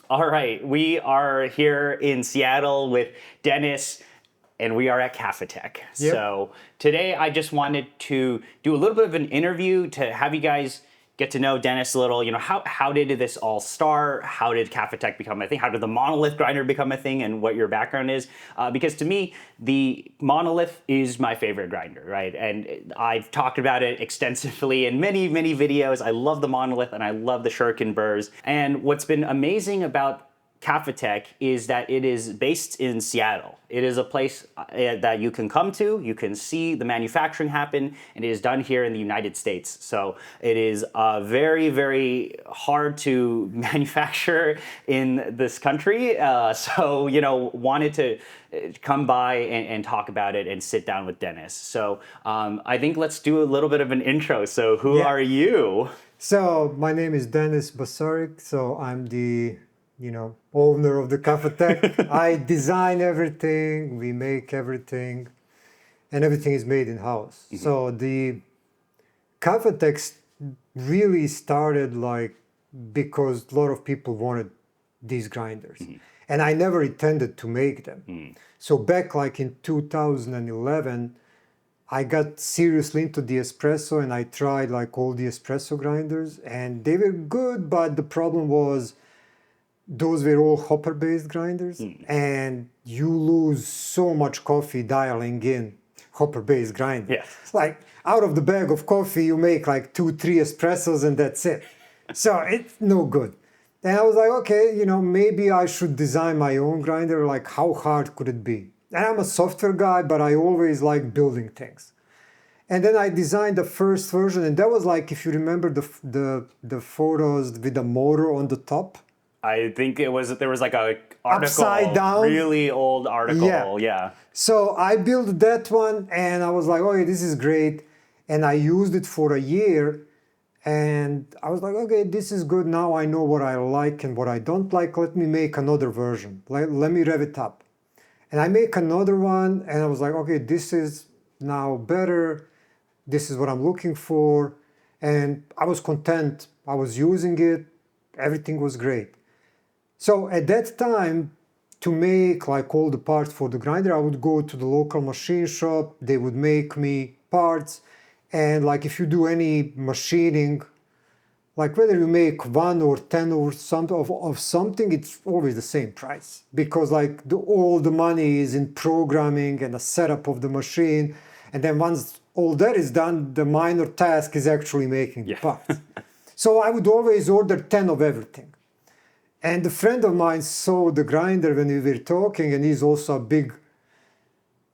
All right, we are here in Seattle with Denis, and we are at Kafatek. Yep. So today I just wanted to do a little bit of an interview to have you guys get to know Denis a little. How did this all start? How did Kafatek become a thing? How did the Monolith grinder become a thing? And what your background is? Because to me, the Monolith is my favorite grinder, right? And I've talked about it extensively in many, many videos. I love the Monolith and I love the Shuriken burrs. And what's been amazing about Kafatek is that it is based in Seattle. It is a place that you can come to, you can see the manufacturing happen, and it is done here in the United States. So it is very, very hard to manufacture in this country. Wanted to come by and talk about it and sit down with Denis. So I think let's do a little bit of an intro. So who Yeah. are you? So my name is Denis Basaric. So I'm the, owner of the Kafatek. I design everything, we make everything, and everything is made in house. So the Kafatek really started because a lot of people wanted these grinders, and I never intended to make them. So back in 2011. I got seriously into the espresso and I tried all the espresso grinders and they were good, but the problem was those were all hopper based grinders and you lose so much coffee dialing in hopper based grinder. Yes. It's like out of the bag of coffee you make 2-3 espressos and that's it. So it's no good. And I was like, okay, maybe I should design my own grinder. How hard could it be? And I'm a software guy, but I always like building things. And then I designed the first version, and that was if you remember the photos with the motor on the top. I think there was a article, Upside down. really old article. Yeah. So I built that one, and I was like, okay, this is great. And I used it for a year, and I was like, okay, this is good. Now I know what I like and what I don't like. Let me make another version. Let me rev it up. And I make another one, and I was like, okay, this is now better. This is what I'm looking for. And I was content. I was using it. Everything was great. So at that time, to make all the parts for the grinder, I would go to the local machine shop. They would make me parts. And if you do any machining, whether you make 1 or 10 or of something, it's always the same price because all the money is in programming and the setup of the machine, and then once all that is done, the minor task is actually making the parts. So I would always order 10 of everything. And a friend of mine saw the grinder when we were talking, and he's also a big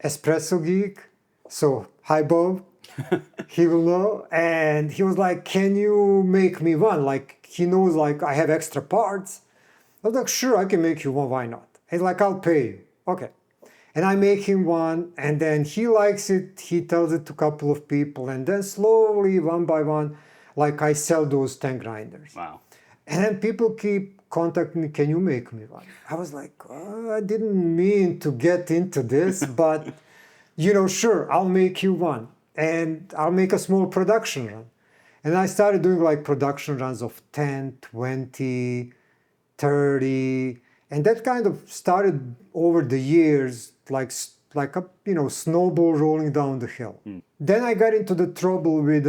espresso geek. So hi Bob. He will know. And he was like, can you make me one? He knows I have extra parts. I was like, sure, I can make you one. Why not? He's like, I'll pay you. Okay. And I make him one, and then he likes it. He tells it to a couple of people, and then slowly, one by one, I sell those 10 grinders. Wow. And then people keep contacting me, can you make me one? I was like, oh, I didn't mean to get into this, but sure, I'll make you one. And I'll make a small production run. And I started doing production runs of 10, 20, 30. And that kind of started over the years, like a snowball rolling down the hill. Then I got into the trouble with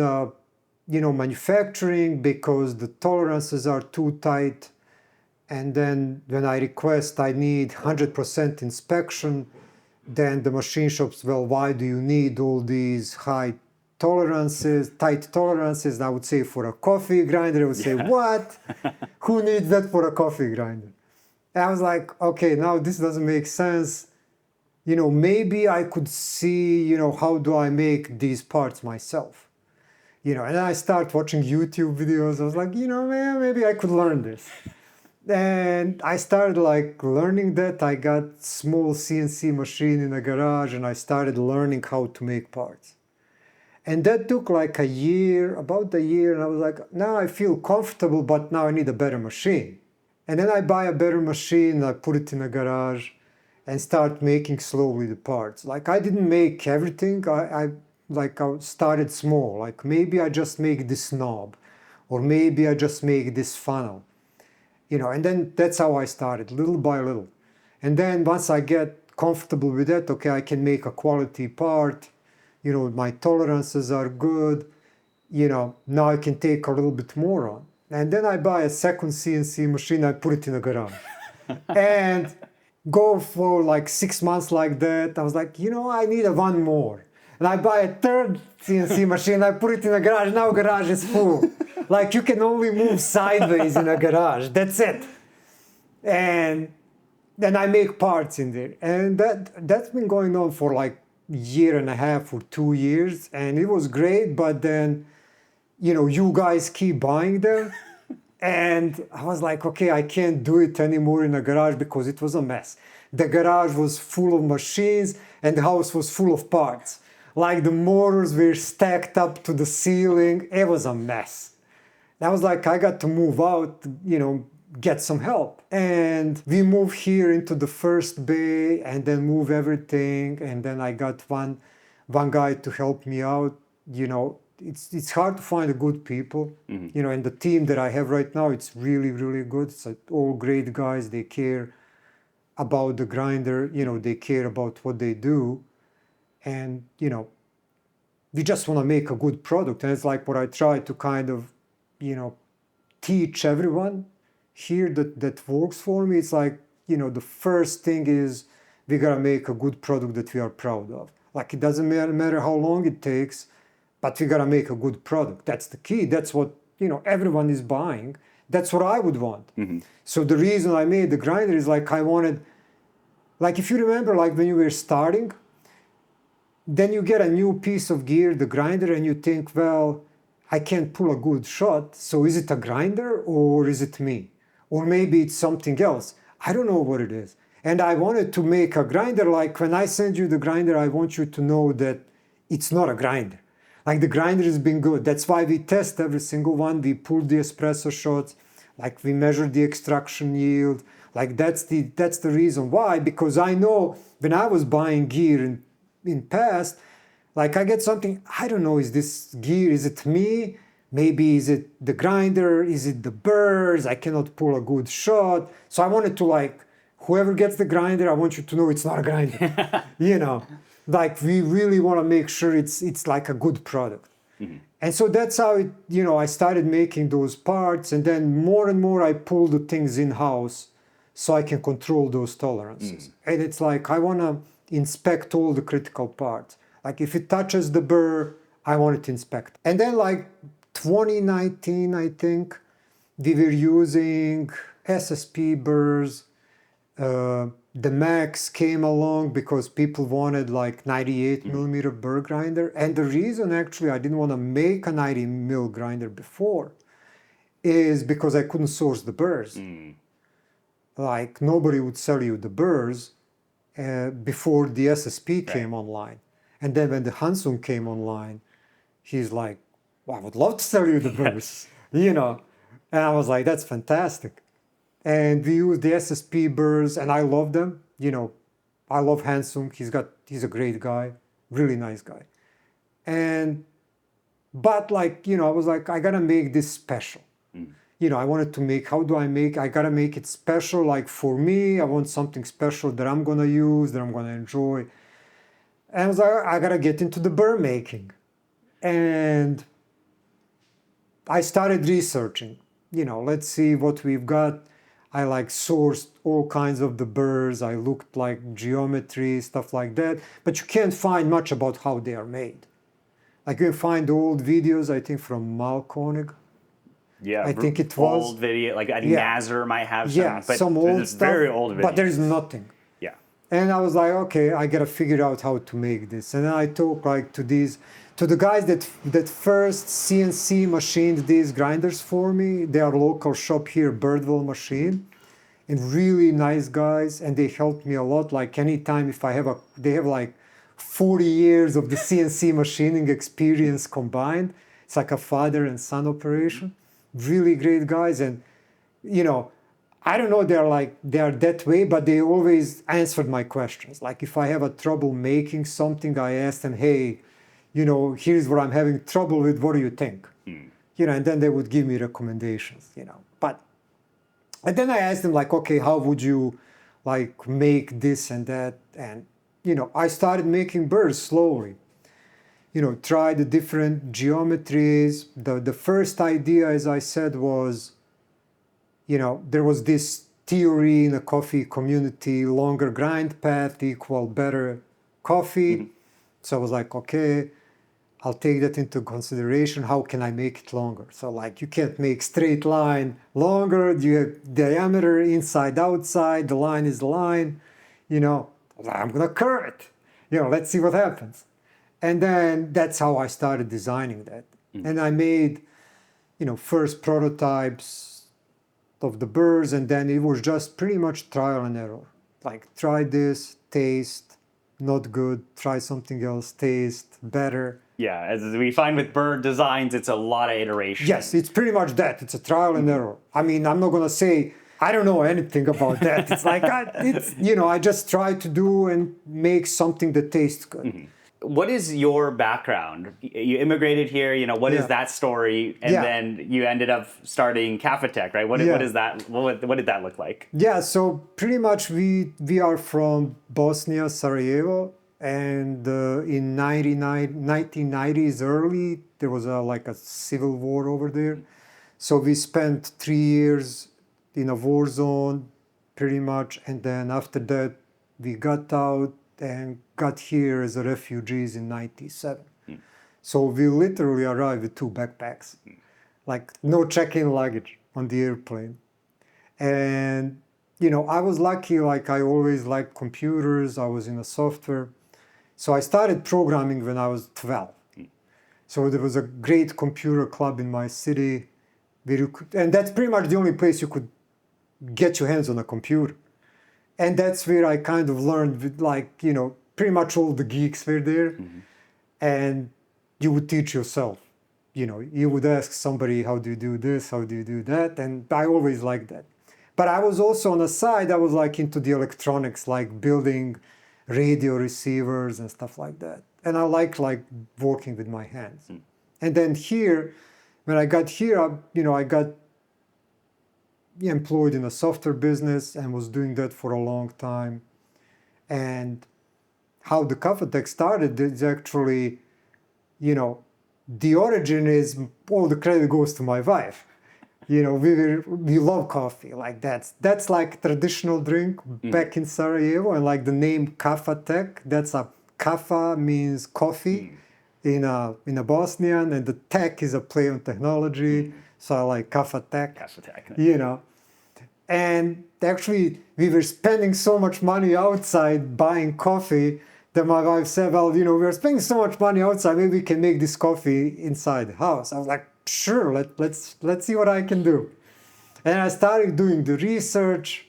manufacturing because the tolerances are too tight. And then when I request I need 100% inspection, then the machine shops, well, why do you need all these tight tolerances? And I would say for a coffee grinder, I would say, what? Who needs that for a coffee grinder? And I was like, okay, now this doesn't make sense. Maybe I could see, how do I make these parts myself? And I start watching YouTube videos. I was like, man, maybe I could learn this. And I started learning that. I got small CNC machine in a garage and I started learning how to make parts. And that took a year, about a year, and I was like, now I feel comfortable, but now I need a better machine. And then I buy a better machine, I put it in a garage and start making slowly the parts. I didn't make everything. I started small. Maybe I just make this knob, or maybe I just make this funnel. and then that's how I started, little by little. And then once I get comfortable with that, okay, I can make a quality part, my tolerances are good, now I can take a little bit more on. And then I buy a second CNC machine, I put it in a garage. And go for like 6 months like that. I was like, I need one more. And I buy a third CNC machine, I put it in a garage, now garage is full. Like you can only move sideways in a garage, that's it. And then I make parts in there. And that's been going on for like year and a half or 2 years. And it was great, but then, you guys keep buying them. And I was like, okay, I can't do it anymore in a garage because it was a mess. The garage was full of machines and the house was full of parts. Like the motors were stacked up to the ceiling. It was a mess. I was like, I got to move out, get some help. And we moved here into the first bay and then move everything. And then I got one guy to help me out. It's hard to find good people, and the team that I have right now, it's really, really good. It's all great guys. They care about the grinder, they care about what they do. And, we just want to make a good product. And it's like what I try to kind of, teach everyone here that works for me. It's like, the first thing is we got to make a good product that we are proud of. Like it doesn't matter how long it takes, but we got to make a good product. That's the key. That's what, everyone is buying. That's what I would want. Mm-hmm. So the reason I made the grinder is like I wanted, like if you remember, like when you were starting, then you get a new piece of gear, the grinder, and you think, well, I can't pull a good shot. So is it a grinder or is it me? Or maybe it's something else. I don't know what it is. And I wanted to make a grinder, like when I send you the grinder, I want you to know that it's not a grinder. Like the grinder has been good. That's why we test every single one. We pull the espresso shots, like we measure the extraction yield. Like that's the reason why, because I know when I was buying gear in past, like I get something, I don't know, is this gear, is it me? Maybe is it the grinder? Is it the burrs? I cannot pull a good shot. So I wanted to like, whoever gets the grinder, I want you to know it's not a grinder, Like we really want to make sure it's like a good product. Mm-hmm. And so that's how it, I started making those parts, and then more and more I pull the things in-house so I can control those tolerances. And it's like I want to inspect all the critical parts. Like if it touches the burr, I want it inspected. And then like 2019, I think, we were using SSP burrs. The Max came along because people wanted like 98 millimeter burr grinder. And the reason actually I didn't want to make a 90 mil grinder before is because I couldn't source the burrs. Like nobody would sell you the burrs before the SSP came online. And then when the Hansung came online, he's like, well, I would love to sell you the burrs, And I was like, that's fantastic. And we use the SSP burrs, and I love them. I love Hansung. He's a great guy, really nice guy. But like, I was like, I gotta make this special. I wanted to make, I gotta make it special. Like for me, I want something special that I'm gonna use, that I'm gonna enjoy. And I was like, I gotta get into the burr making. And I started researching, let's see what we've got. I like sourced all kinds of the burrs. I looked like geometry, stuff like that. But you can't find much about how they are made. Like you can find old videos, I think from Malkonig. Yeah, I think it was. Old video, like I think Nazar might have some. Yeah, but some old stuff. Very old videos. But there's nothing. Yeah. And I was like, okay, I gotta figure out how to make this. And then I talked like to the guys that first CNC machined these grinders for me. They are local shop here, Birdwell Machine, and really nice guys. And they helped me a lot. Like anytime if they have like 40 years of the CNC machining experience combined. It's like a father and son operation. Really great guys. And, I don't know, they are that way, but they always answered my questions. Like if I have a trouble making something, I ask them, hey, here's what I'm having trouble with. What do you think? And then they would give me recommendations, But And then I asked him like, okay, how would you like make this and that? And, I started making birds slowly. Try the different geometries. The first idea, as I said, was, there was this theory in the coffee community, longer grind path equal better coffee. So I was like, okay, I'll take that into consideration. How can I make it longer? So like you can't make straight line longer. You have diameter inside, outside. The line is the line. I'm gonna curve it. Let's see what happens. And then that's how I started designing that. And I made, first prototypes of the birds, and then it was just pretty much trial and error. Like try this, taste, not good. Try something else, taste, better. Yeah, as we find with bird designs, it's a lot of iteration. Yes, it's pretty much that. It's a trial and error. I mean, I'm not gonna say I don't know anything about that. It's like I just try to do and make something that tastes good. What is your background? You immigrated here, what is that story? And then you ended up starting Kafatek, right? What is that? What did that look like? Yeah, so pretty much we are from Bosnia, Sarajevo, and in 1990s early, there was like a civil war over there. So we spent 3 years in a war zone, pretty much, and then after that, we got out and got here as a refugees in 97. So we literally arrived with 2 backpacks, like no check-in luggage on the airplane. And, I was lucky, like I always liked computers, I was in a software. So I started programming when I was 12. So there was a great computer club in my city, and that's pretty much the only place you could get your hands on a computer. And that's where I kind of learned with pretty much all the geeks were there. And you would teach yourself. You would ask somebody, how do you do this? How do you do that? And I always liked that. But I was also on the side, I was like into the electronics, like building radio receivers and stuff like that. And I like working with my hands. And then here, when I got here, I got employed in a software business and was doing that for a long time. And how the Kafatek started is actually, the origin is all the credit goes to my wife. We love coffee. Like that's like traditional drink back in Sarajevo, and like the name Kafatek, that's a kafa means coffee in a Bosnian, and the tech is a play on technology. So I like Kafatek. Kafatek. And actually, we were spending so much money outside buying coffee that my wife said, well, we were spending so much money outside, maybe we can make this coffee inside the house. I was like, sure, let's see what I can do. And I started doing the research,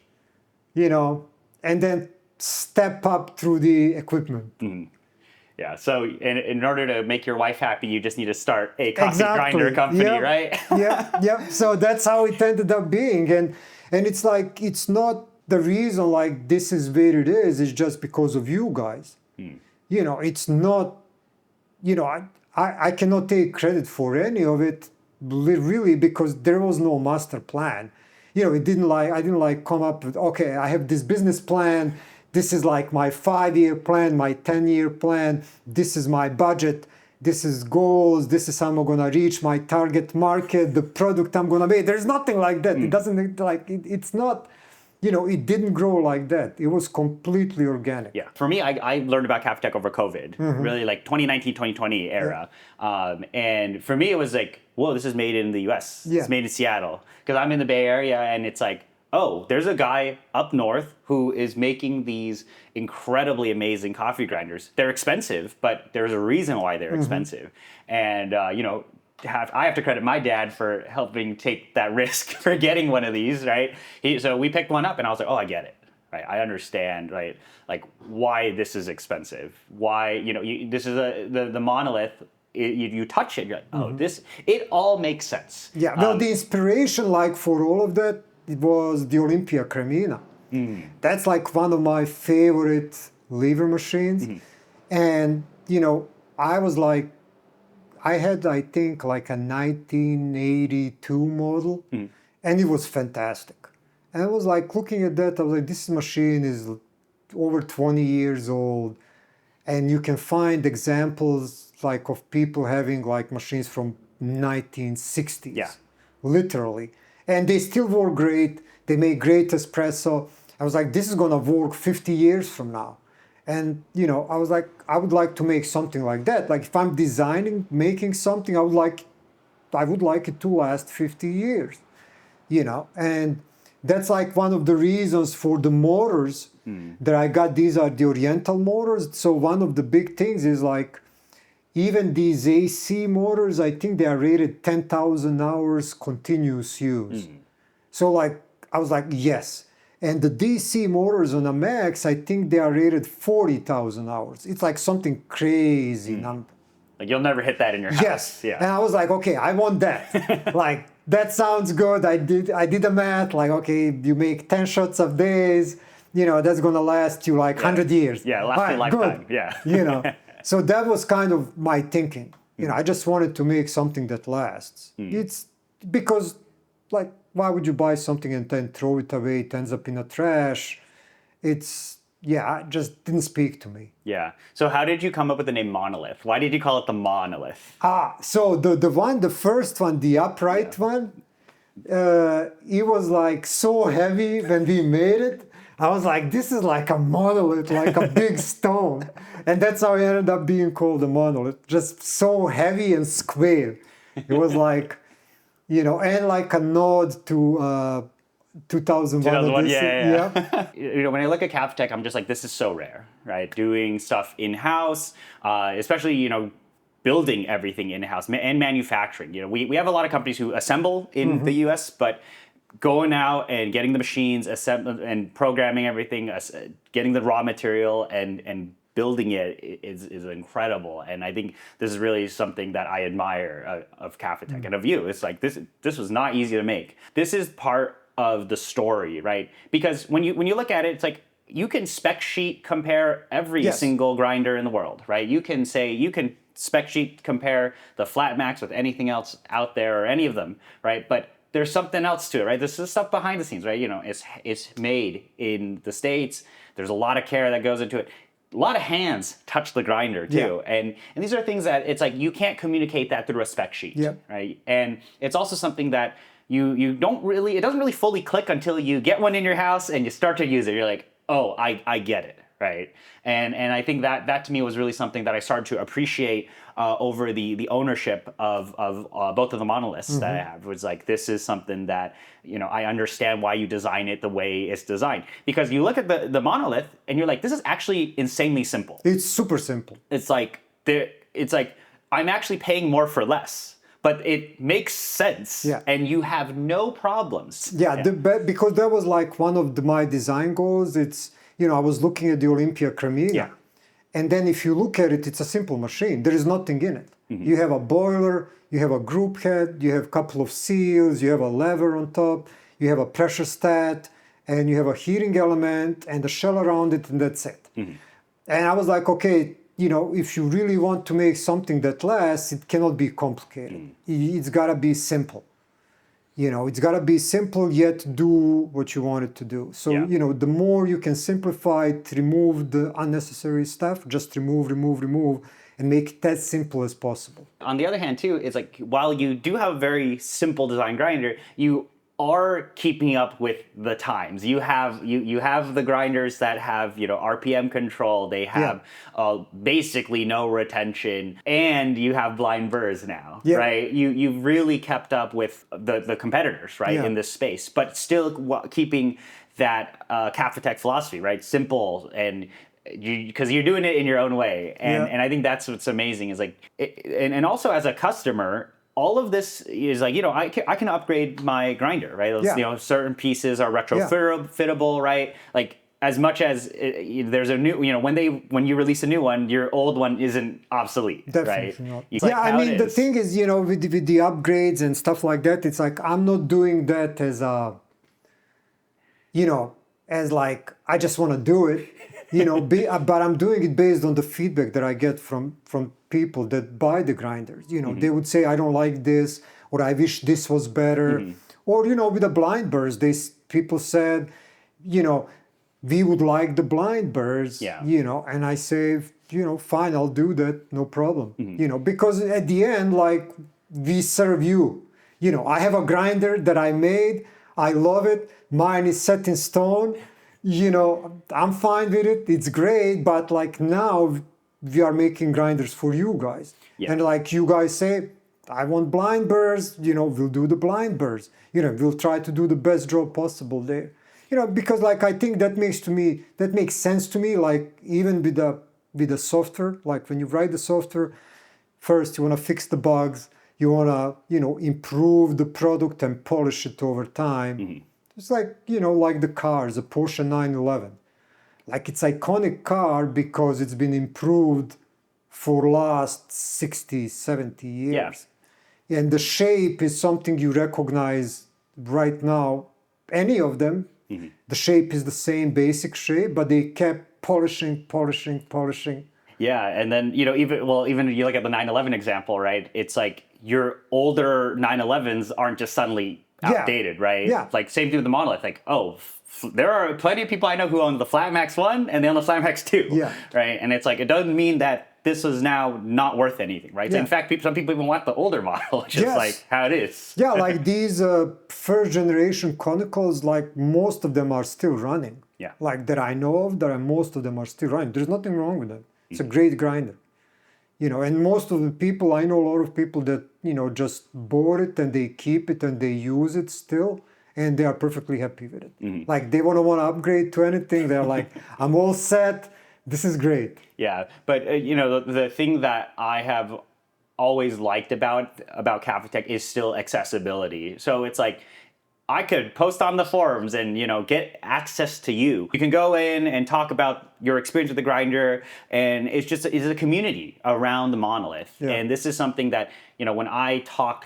and then step up through the equipment. Yeah, so in order to make your wife happy, you just need to start a coffee grinder company, right? Yeah. So that's how it ended up being. And it's like, it's not the reason like this is where it is, it's just because of you guys. It's not, I cannot take credit for any of it, really, because there was no master plan. I didn't come up with, okay, I have this business plan. This is like my 5-year plan, my 10-year plan. This is my budget. This is goals. This is how I'm going to reach my target market, the product I'm going to make. There's nothing like that. It doesn't it's not, it didn't grow like that. It was completely organic. Yeah. For me, I learned about Kafatek over COVID, really like 2019, 2020 era. And for me, it was like, whoa, this is made in the US. Yeah. It's made in Seattle. Because I'm in the Bay Area, and it's like, oh, there's a guy up north who is making these incredibly amazing coffee grinders. They're expensive, but there's a reason why they're expensive. And, I have to credit my dad for helping take that risk for getting one of these, right? So we picked one up, and I was like, oh, I get it. Right? I understand, right? Like why this is expensive. Why, this is the monolith. You touch it, you're like, oh, it all makes sense. Yeah, well, the inspiration, like for all of that, it was the Olympia Cremina. That's like one of my favorite lever machines. And, I was like, I had, I think, like a 1982 model, and it was fantastic. And I was like looking at that, I was like, this machine is over 20 years old. And you can find examples like of people having like machines from 1960s, Yeah. literally. And they still work great. They make great espresso. I was like, this is gonna work 50 years from now. And I was like, I would like to make something like that. Like if I'm designing, making something, I would like it to last 50 years. And that's like one of the reasons for the motors that I got. These are the Oriental motors. So one of the big things is like, even these AC motors, I think they are rated 10,000 hours continuous use. So like, I was like, yes. And the DC motors on a Max, I think they are rated 40,000 hours. It's like something crazy number. Like you'll never hit that in your house. Yes. Yeah. And I was like, okay, I want that. Like, that sounds good. I did the math. Like, okay, you make 10 shots of days, that's going to last you like 100 years. Yeah, last your lifetime. Yeah. So that was kind of my thinking. I just wanted to make something that lasts. It's because, like, why would you buy something and then throw it away? It ends up in the trash. It just didn't speak to me. Yeah. So how did you come up with the name Monolith? Why did you call it the Monolith? So the first one, the upright one, it was like so heavy when we made it. I was like, this is like a monolith, like a big stone. And that's how it ended up being called a monolith. Just so heavy and square. It was like, and like a nod to 2001. Yeah. When I look at Kafatek, I'm just like, this is so rare, right? Doing stuff in-house, especially, building everything in-house and manufacturing. We have a lot of companies who assemble in the US, but going out and getting the machines, and programming everything, getting the raw material and building it is incredible. And I think this is really something that I admire of Kafatek and of you. It's like this was not easy to make. This is part of the story, right? Because when you look at it, it's like you can spec sheet compare every single grinder in the world, right? You can spec sheet compare the Flat Max with anything else out there or any of them, right? But there's something else to it, right? This is stuff behind the scenes, right? It's made in the States. There's a lot of care that goes into it. A lot of hands touch the grinder too. And these are things that it's like you can't communicate that through a spec sheet, right? And it's also something that it doesn't really fully click until you get one in your house and you start to use it. You're like, oh, I get it, right? And I think that to me was really something that I started to appreciate over the ownership of both of the monoliths that I have. It was like, this is something that, I understand why you design it the way it's designed. Because you look at the monolith and you're like, this is actually insanely simple. It's super simple. It's like I'm actually paying more for less. But it makes sense, and you have no problems. Because that was like one of my design goals. It's, I was looking at the Olympia Cremina, and then if you look at it, it's a simple machine. There is nothing in it. You have a boiler, you have a group head, you have a couple of seals, you have a lever on top, you have a pressure stat, and you have a heating element and a shell around it, and that's it. And I was like, okay, if you really want to make something that lasts, it cannot be complicated. It's got to be simple. It's got to be simple, yet do what you want it to do. So, the more you can simplify it, remove the unnecessary stuff, just remove, and make it as simple as possible. On the other hand, too, it's like, while you do have a very simple design grinder, you are keeping up with the times. You have the grinders that have RPM control. They have basically no retention, and you have blind burrs now, right? You've really kept up with the competitors, right, in this space, but still keeping that Kafatek philosophy, right? Simple, and because you're doing it in your own way, and I think that's what's amazing. Is like, and also as a customer, all of this is like, I can upgrade my grinder, right? Those, certain pieces are retrofittable, right? Like, as much as there's a new, when you release a new one, your old one isn't obsolete, Definitely right? not. I mean, the thing is, with the upgrades and stuff like that, it's like, I'm not doing that as as like, I just want to do it, but I'm doing it based on the feedback that I get from people that buy the grinders. They would say, I don't like this, or I wish this was better, Or, with the blind birds, people said, we would like the blind birds, Yeah. and I say, fine, I'll do that, no problem. Mm-hmm. Because at the end, like, we serve you. I have a grinder that I made, I love it, mine is set in stone, I'm fine with it, it's great, but like now we are making grinders for you guys. Yeah. And like you guys say, I want blind birds, we'll do the blind birds. We'll try to do the best job possible there. Because like I think that makes sense to me, like even with the software, like when you write the software, first you want to fix the bugs, you want to, improve the product and polish it over time. Mm-hmm. It's like, like the cars, the Porsche 911. Like it's iconic car because it's been improved for last 60, 70 years. Yeah. And the shape is something you recognize right now. Any of them, mm-hmm. the shape is the same basic shape, but they kept polishing. Yeah, and then even you look at the 911 example, right? It's like your older 911s aren't just suddenly outdated, right? Yeah. Like same thing with the Monolith. Like, there are plenty of people I know who own the Flatmax 1 and they own the Flatmax 2. Yeah. Right? And it's like, it doesn't mean that this is now not worth anything, right? So Yeah. in fact, some people even want the older model, which is Yes. like how it is. Yeah, like these first generation Conicals, like most of them are still running. Yeah. Like that I know of, most of them are still running. There's nothing wrong with them. It's a great grinder. And most of the people, I know a lot of people that, just bought it and they keep it and they use it still and they are perfectly happy with it. Mm-hmm. Like they want to upgrade to anything. They're like, I'm all set. This is great. Yeah, but the thing that I have always liked about Kafatek is still accessibility. So it's like, I could post on the forums and get access to you. You can go in and talk about your experience with the grinder, and it's a community around the Monolith. Yeah. And this is something that when I talk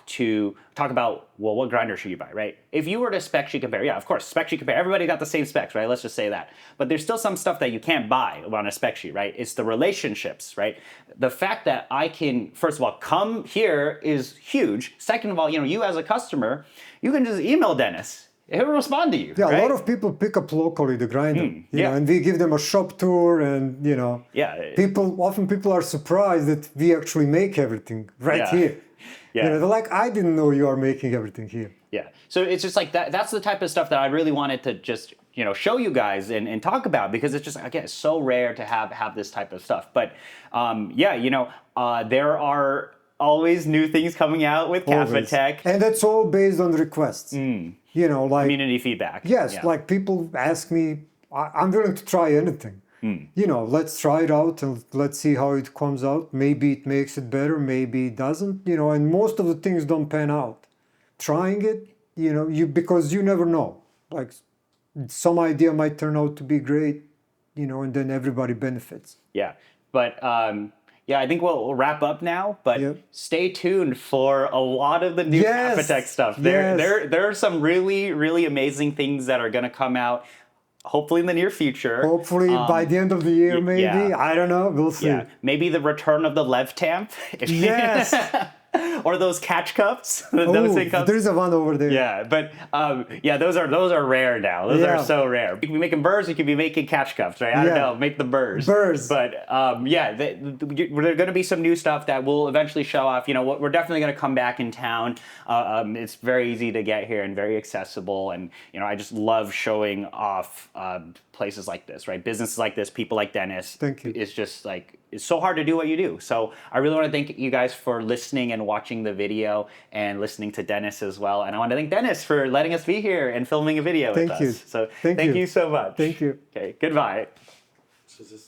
about, well, what grinder should you buy, right? If you were to spec sheet compare, yeah, of course, spec sheet compare. Everybody got the same specs, right? Let's just say that. But there's still some stuff that you can't buy on a spec sheet, right? It's the relationships, right? The fact that I can, first of all, come here is huge. Second of all, you as a customer, you can just email Denis. He'll respond to you. Yeah, right? a lot of people pick up locally the grinder, yeah. and we give them a shop tour, and Yeah. People are surprised that we actually make everything right Yeah. here. Yeah. They're like, I didn't know you are making everything here. Yeah. So it's just like that. That's the type of stuff that I really wanted to just show you guys and talk about, because it's just, again, it's so rare to have this type of stuff. But there are always new things coming out with Kafatek. And that's all based on requests. Like Community feedback. yes, Yeah. like people ask me, I'm willing to try anything. Let's try it out and let's see how it comes out. Maybe it makes it better, maybe it doesn't, and most of the things don't pan out. Trying it, because you never know. Like some idea might turn out to be great, and then everybody benefits. Yeah. But I think we'll wrap up now, but Yep. stay tuned for a lot of the new Yes. Kafatek stuff. Yes. There are some really, really amazing things that are going to come out, hopefully in the near future. Hopefully by the end of the year, maybe. yeah. I don't know. We'll see. Yeah, maybe the return of the Lev Tamp. Yes. Or those catch cups. Those thing cups. There's a one over there. Yeah, but those are rare now. Those Yeah. are so rare. You could be making burrs, you could be making catch cups, right? I don't Yeah. know, make the burrs. Burrs. But there's going to be some new stuff that will eventually show off. We're definitely going to come back in town. It's very easy to get here and very accessible. And I just love showing off places like this, right? Businesses like this, people like Denis. Thank you. It's just like, it's so hard to do what you do. So I really want to thank you guys for listening and watching the video and listening to Denis as well. And I want to thank Denis for letting us be here and filming a video with us. Thank you. So Thank thank you. you so much. Thank you. Okay, goodbye. So is this